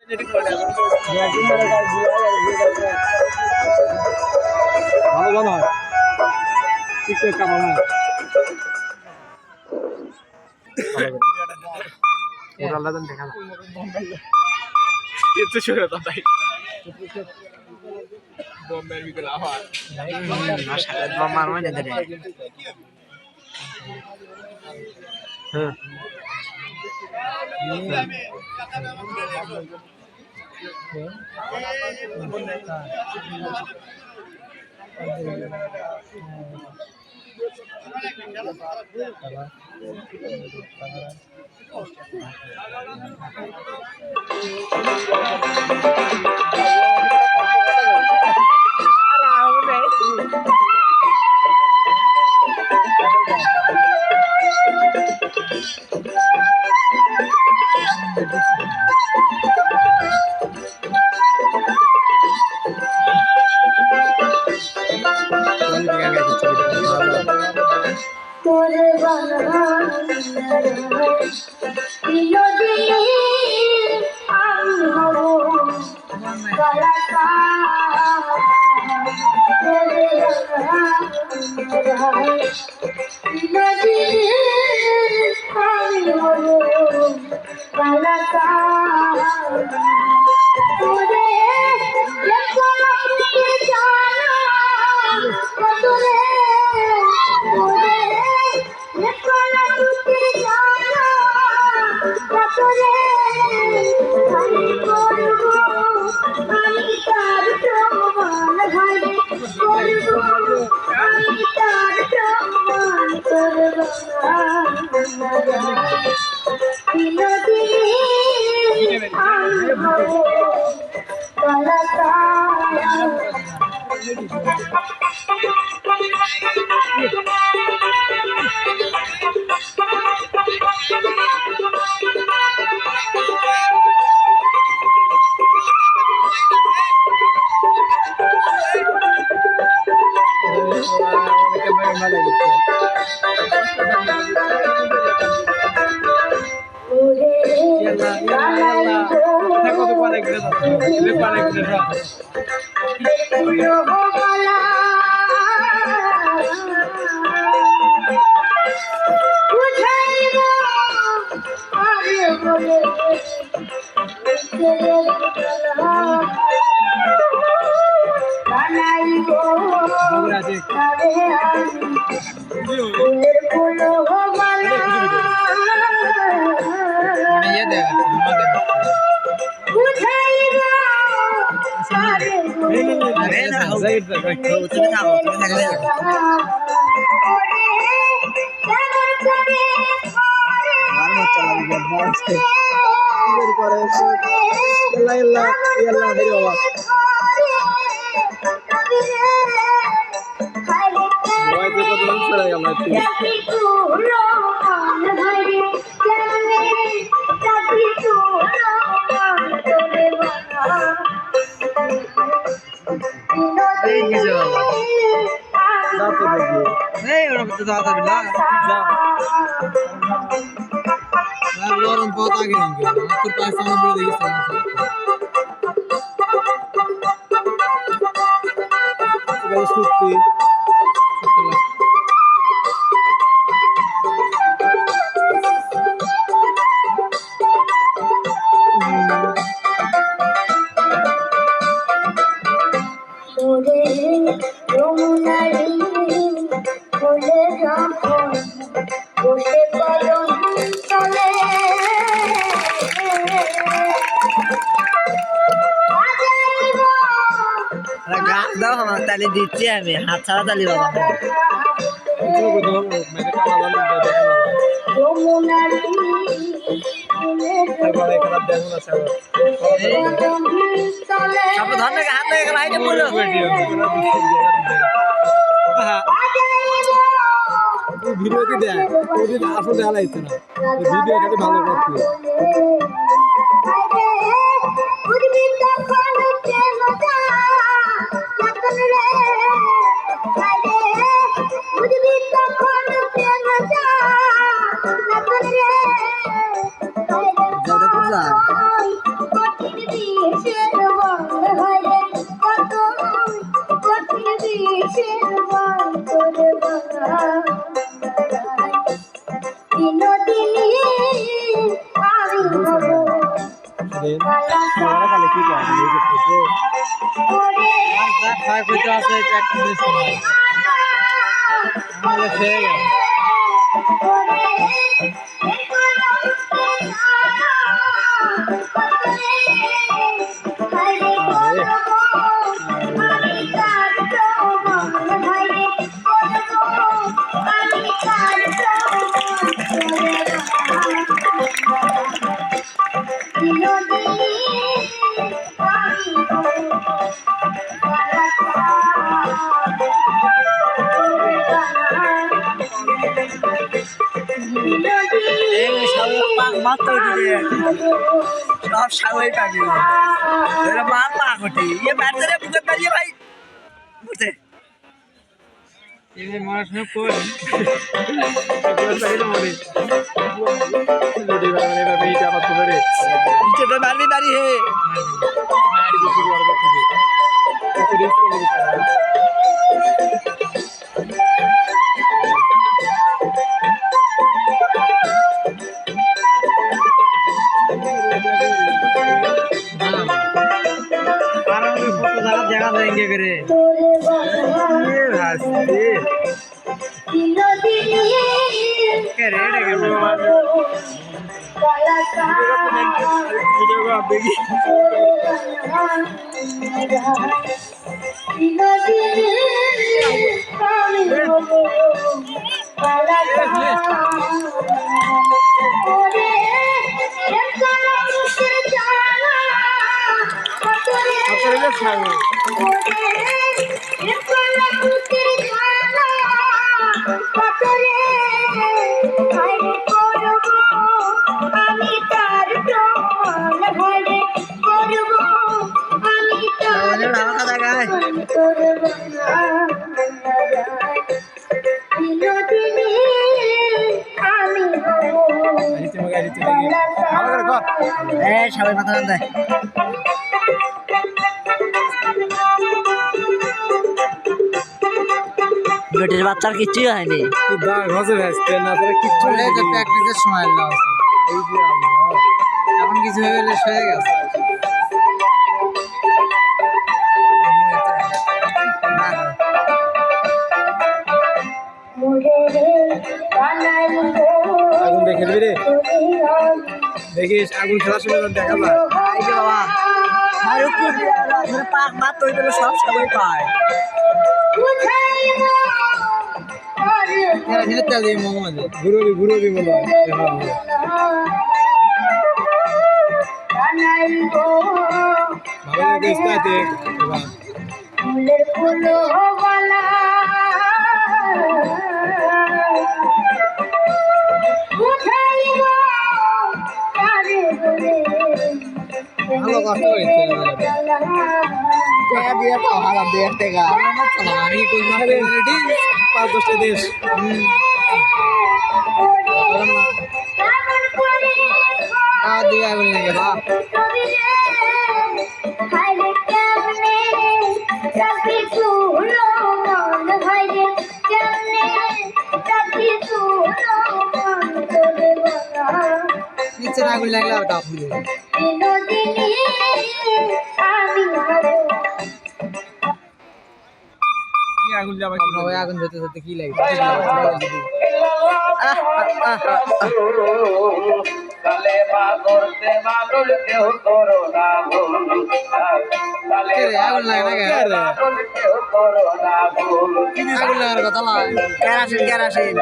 ভালো জানো টিকটক কামাল না ওরালা দেন দেখা না এতে শুরু তো তাই বম্বের ভিতরে আবার না বম মারমা না ধরে হ্যাঁ Lorong kota gitu, aku pas sama beli di sana. Guys, suci. দাও আমার তালি দিচ্ছি আমি হাত ছাড়া তালি বাজাবো ভিডিওতে দেয় আসলে দেখা লাগছে না ভিডিও খালি ভালো করতে বিষের বন্ধ হয় রে কত কঠিন বিষের বন্ধ রে বিনোদিনী আমি হব কালে কি করে আর যা খায় কইতে আছে প্র্যাকটিসের সময় আমাদের খেয়ে গেল সব সাগরই পাবি এরা মার পা ঘটি ইয়ে ব্যাটে বুকে দাঁড়িয়ে ভাই বুঝতে এই মারার সময় কোন সাইড মরে লড়ি বারে বারে বেইটা পাত করে নিচে মারবি বাড়ি হে মারি বেশি বড় কথা কত রিস্ক করে দেখা যাएंगे करे ये हंसते करे रे वीडियो को आप देखिए সবাই মাথা দেয় বেটির বাচ্চার কিচ্ছুই হয়নি প্র্যাকটিসের সময় এখন কিছু হয়ে গেলে সয়ে গেছে আগুন দেখে দিবি রে দেখিস আগুন খেলার সময় দেখা যায় এই যে বাবা পাক মাত তৈরি করে সব সবাই পায় তেল দিয়ে মোমো আছে ঘুরবি মনে হয় ভালো লাগে ফুলের ফুলো গলা ভালো কষ্ট হয়েছে দিয়ে পাহাড় দিয়ে টেকা আমি কোন রেডি 5-10টা দেশ দিয়ে আগুন লাগে বা নিচে আগুন লাগলে আর কাপ হয়ে যাবে কি আগুন যাবে কি হবে আগুন যেতে কি লাগে কালে মা করতে মানুষ কেউ করো না ভুল আগুন লাগে না কেউ করো না ভুল আগুন লাগার কথা না কেরাসিন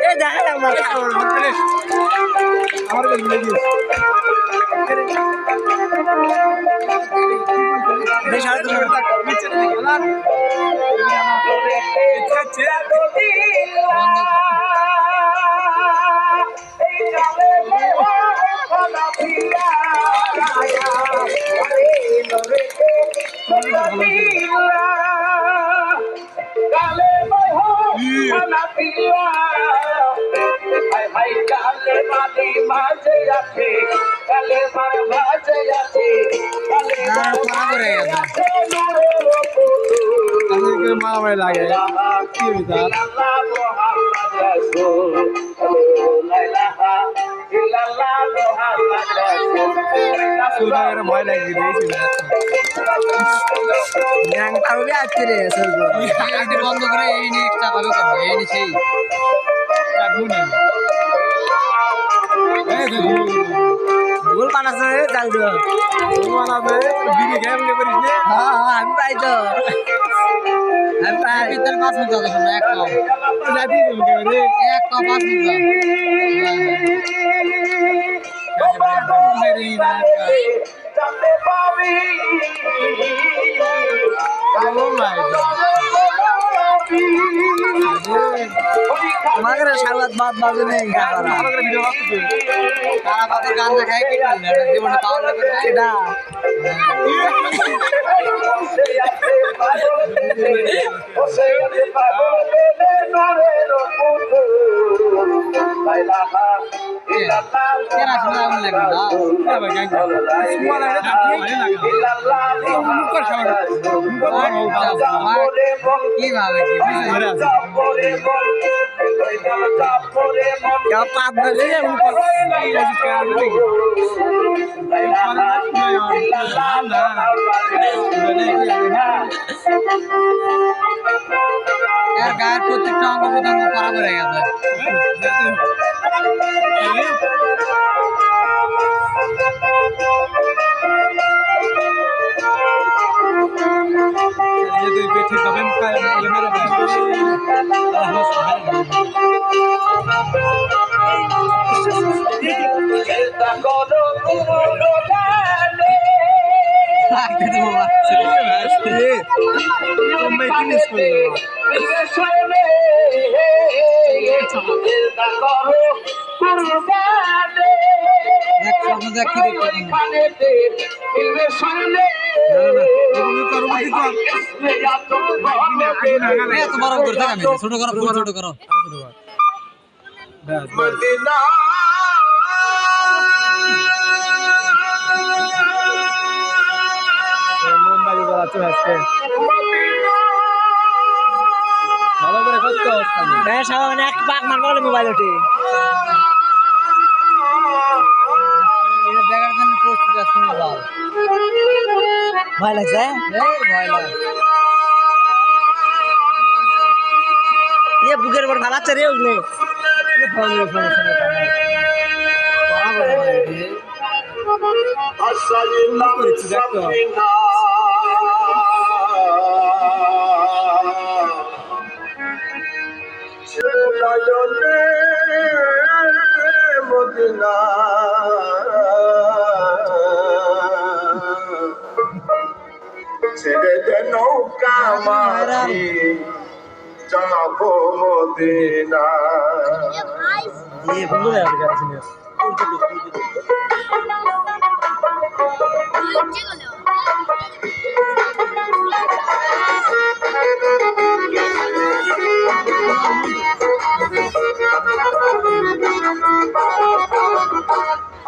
এই দেখা যাক না আমার কাছে মিলে দিস হায় হায় কালে মালি মাঝে আছে কালে মার মাঝে আছে কালে মার মাঝে আছে নূরের পুতুল মারামারি লাগে কি হইতা ইল্লাল্লাহ মুহাম্মদ রাসূল লা ইলাহা ইল্লাল্লাহ মুহাম্মদ রাসূল সুদাগের ভয় লাগে দিয়েছিল গ্যাং তাহলে আজকে রে সরগো বন্ধ করে এই নিয়ে চাপাবে করবো এই নিয়ে সেই ভুল বানাছে চাল দিও বিড়ি গেম নে করিস নে হ্যাঁ আমি পাই তো আমি পাই ভিতর 5 মিনিট যাবে না এক কাপ জাতি কে রে 5 মিনিট জানতে পাবি ও মাই তোমাদের সারাত বাদ বাজে নেই কারা আমাদের ভিডিও আসছে তারা পাতে গান দেখায় কি করলে এটা জীবনে পাওয়ার লাগে এটা কি ভাবে কি क्या पाप बजे यार गाয়ের প্রত্যেকটা অঙ্গ প্রত্যঙ্গ করা করে গেছে ये तो बैठे कमेंट का ये मेरा এক স্বপ্ন দেখ কি দেখতে এত বড় করে থাকা ছোট করো ফুল ছোট করো মুম্বাই বলাচ্ছে আজকে ভালো করে করতে मैं सामने एक पाक मार वाले मोबाइल उठे এটা দেখার জন্য প্রস্তুত আছি না বাবা भय लगता है এই ভয় লাগে ये बुकेर पर भाला चढ़े उगले ये फोन में समस्या नहीं ছেড়ে দে নৌকা মাঝি যাবো মদিনা ये बंदू है यार इसमें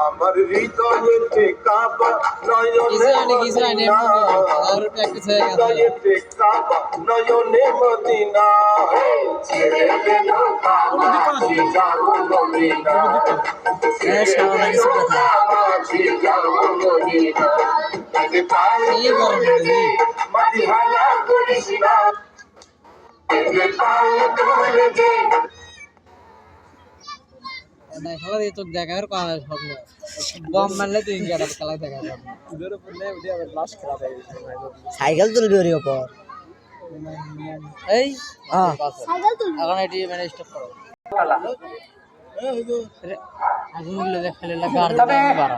আমার হৃদয়েতে কাবা ইসরায়েলি আর প্র্যাকটিস হয়ে গেছে হৃদয়েতে কাবা নয়নে মদিনা ছেড়ে দে নৌকা মাঝি যাবো মদিনা मैं सामने किसी को था মাঝি যাবো মদিনা আগে পায়ে এই গরম রে মদিনা করিস না আগে পায়ে ধরে দে না খেলা দিয়ে তো দেখার কথা স্বপ্ন বম মারলে তুই ইন্ডিয়াটা খেলা দেখা যাবে इधर पर ले उठे अब लास्ट करा दे साइकिल तुल भी ऊपर এই हां সাইকেল তুল এখন এটি মানে স্টপ করো আগুনগুলো দেখালে লাগার বাড়া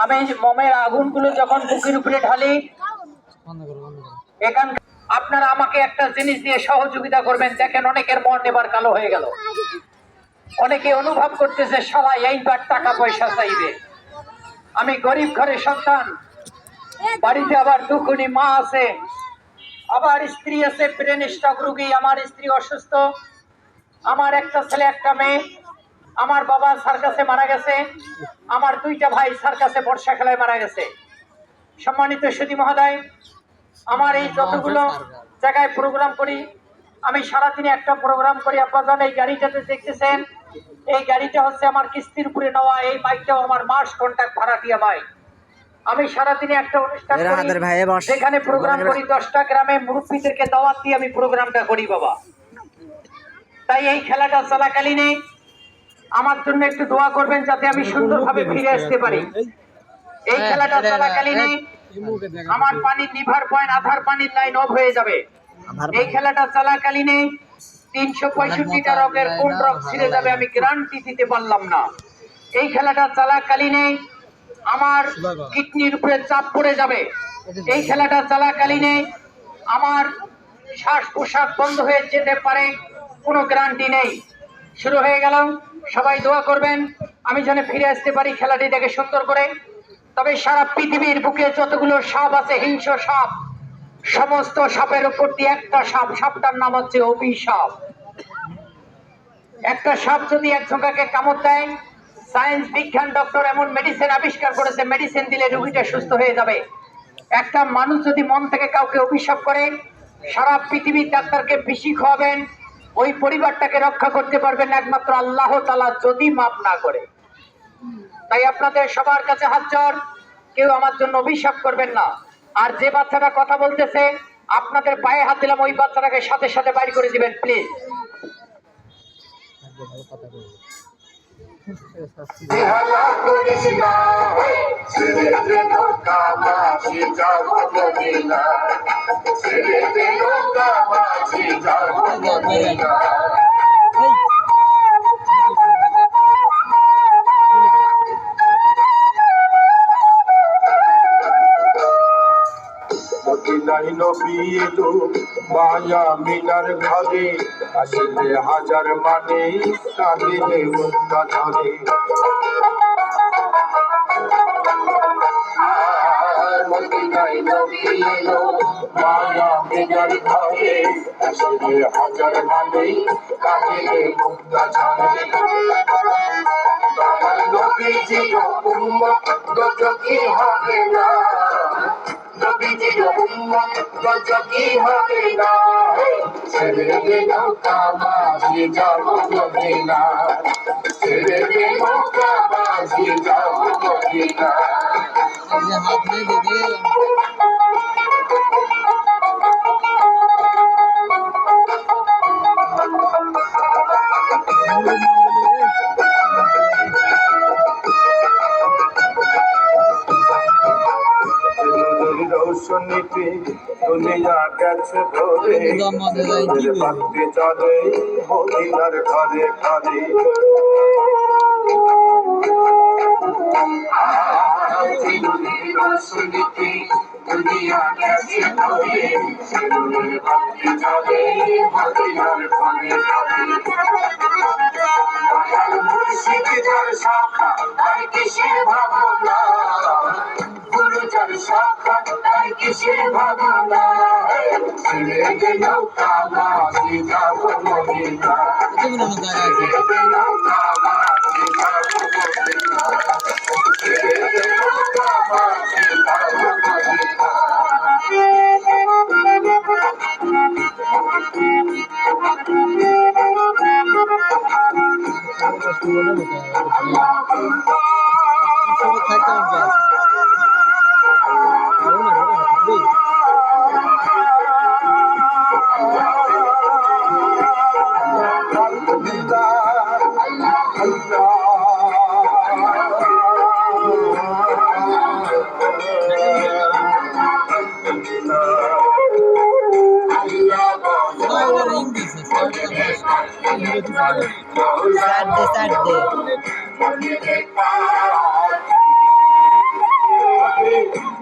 আমি মোমের আগুনগুলো যখন বুকের উপরে ঢালি বন্ধ করো এখান আপনারা আমাকে একটা জিনিস দিয়ে সহযোগিতা করবেন। দেখেন অনেকের মন এবার কালো হয়ে গেল, অনেকে অনুভব করতেছে সবাই এইবার টাকা পয়সা চাইবে। আমি গরিব ঘরের সন্তান, বাড়িতে আবার দুখুনি মা আছে, আবার স্ত্রী আছে ব্রেন স্ট্রোক রোগী, আমার স্ত্রী অসুস্থ, আমার একটা ছেলে একটা মেয়ে, আমার বাবা সার্কাসে মারা গেছে, আমার দুইটা ভাই সার্কাসে বর্ষা খেলায় মারা গেছে। সম্মানিত সুধী মহোদয়, আমার এই যতগুলো জায়গায় প্রোগ্রাম করি, আমি সারাদিনে একটা প্রোগ্রাম করি। আপনারা এই গাড়িটাতে দেখতেছেন, এই গাড়িটা হচ্ছে আমার কিস্তির উপরে নেওয়া। এই বাইকটাও আমার মাস কন্ট্রাক্ট ভাড়াটিয়া বাইক। আমি সারাদিনে একটা অনুষ্ঠান করি, সেখানে প্রোগ্রাম করি 10টা গ্রামে মুরব্বীদেরকে দাওয়াত দিয়ে আমি প্রোগ্রামটা করি বাবা। তাই এই খেলাটা চলাকালীনে আমার জন্য একটু দোয়া করবেন যাতে আমি সুন্দরভাবে ফিরে আসতে পারি। এই খেলাটা চলাকালীনে আমার পানির লিভার পয়েন্ট, আধার পানির লাইন অফ হয়ে যাবে। এই খেলাটা চলাকালীনে 365টা রোগের কোন রোগ ছিঁড়ে যাবে আমি গ্যারান্টি দিতে পারলাম না। এই খেলাটা চলাকালীনে আমার কিডনির উপরে চাপ পড়ে যাবে। এই খেলাটা চলাকালীনে আমার শ্বাস প্রশ্বাস বন্ধ হয়ে যেতে পারে, কোনো গ্যারান্টি নেই। শুরু হয়ে গেল, সবাই দোয়া করবেন আমি যেন ফিরে আসতে পারি খেলাটি দেখে সুন্দর করে। তবে সারা পৃথিবীর বুকে যতগুলো সাপ আছে, হিংস্র সাপ, সমস্ত সাপের উপর দিয়ে একটা সাপ, সাপটার নাম হচ্ছে অভিশাপ। একটা সাপ যদি এক ঝোঁকাকে কামড় দেয়, সায়েন্স বিজ্ঞান ডক্টর এমন মেডিসিন আবিষ্কার করেছে, মেডিসিন দিলে রোগীটা সুস্থ হয়ে যাবে। একটা মানুষ যদি মন থেকে কাউকে অভিশাপ করে, সারা পৃথিবীর ডাক্তারকে বিষি খাওয়াবেন, ওই পরিবারটাকে রক্ষা করতে পারবেন একমাত্র আল্লাহ তাআলা যদি মাফ না করে। তাই আপনাদের সবার কাছে হাত জোড়, কেউ আমার জন্য অভিশাপ করবেন না। আর যে বাচ্চাটা কথা বলতেছে, আপনাদের পায়ে হাত দিলাম, ওই বাচ্চাটাকে সাথে সাথে বাইর করে দিবেন প্লিজ। বেহালা করিস না, ছেলেতে নৌকা মাঝি যাব মদিনা, ছেলেতে নৌকা মাঝি যাব মদিনা। মদিনায় নবী এলো মায়া মিনার ঘরে, আসলে হাজার মানে কাঁদিলে মুক্তা ধরে। মদিনায় নবী এলো মায়া মিনার ঘরে, আসলে হাজার মানে কাঁদিলে মুক্তা ধরে। আমার নবীজির উম্মত গজকি হবে না, নবীজির উম্মত গজকি হবে না, ছেড়ে নৌকা মাঝি যাব মদিনা, ছেড়ে নৌকা মাঝি যাব মদিনা। हाथ में दे दे রৌশনীতে দুনিয়া গেছে ধরে, ভক্তি চলে মদিনার ঘরে ঘরে। রৌশনীতে দুনিয়া গেছে ধরে, ভক্তি চলে মদিনার ঘরে ঘরে। মুর্শিদ যার শাখা আর কিসের ভাবনা, গুরু যার শাখা আর কিসের ভাবনা, ছেড়ে নৌকা মাঝি যাব মদিনা, ছেড়ে নৌকা মাঝি যাব মদিনা, ছেড়ে নৌকা মাঝি যাব মদিনা।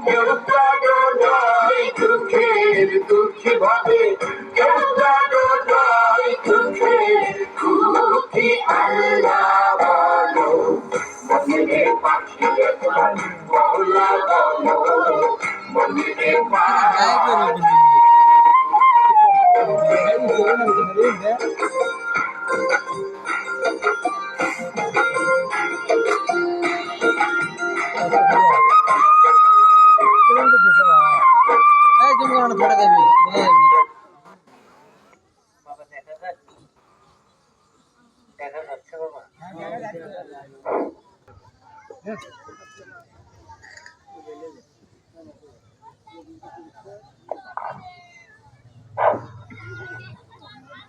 কেউ কারো নাই দুঃখের দুঃখী ভাবে, কেউ কারো নাই দুঃখের দুঃখী। আল্লাহ বলো মনে পাখি মৌলা বলো মনে পাখি।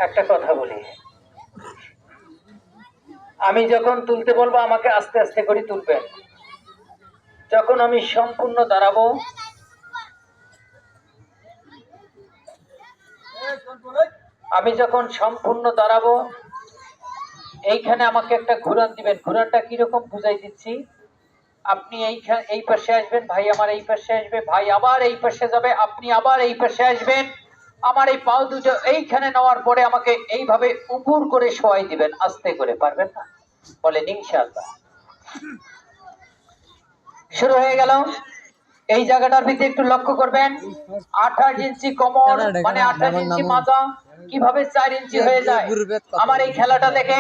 একটা কথা বলি, আমি যখন তুলতে বলবো আমাকে আস্তে আস্তে করে তুলবেন। যখন আমি সম্পূর্ণ দাঁড়াবো, এইখানে আমাকে একটা ঘুরান দিবেন। ঘুরানটা কিরকম বুঝাই দিচ্ছি। আপনি এই পাশে আসবেন, ভাই আমার এই পাশে আসবে, ভাই আবার এই পাশে যাবে, আপনি আবার এই পাশে আসবেন। আমার এই পাও দুটো এইখানে নেওয়ার পরে আমাকে এইভাবে উপর করে শোয়াই দিবেন, আস্তে করে। পারবেন না? বলেন ইনশাআল্লাহ। শুরু হয়ে গেল। এই জায়গাটার ভিতরে একটু লক্ষ্য করবেন, 28 ইঞ্চি কোমর মানে 28 ইঞ্চি মাজা কিভাবে 4 ইঞ্চি হয়ে যায়। আমার এই খেলাটা দেখে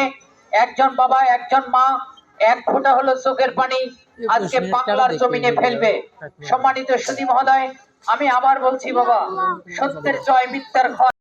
একজন বাবা একজন মা এক ফোঁটা হলো চোখের পানি আজকে বাংলার জমিনে ফেলবে। সম্মানিত সুধী মহোদয়, আমি আবার বলছি বাবা, সত্যের জয় মিথ্যার ক্ষয়।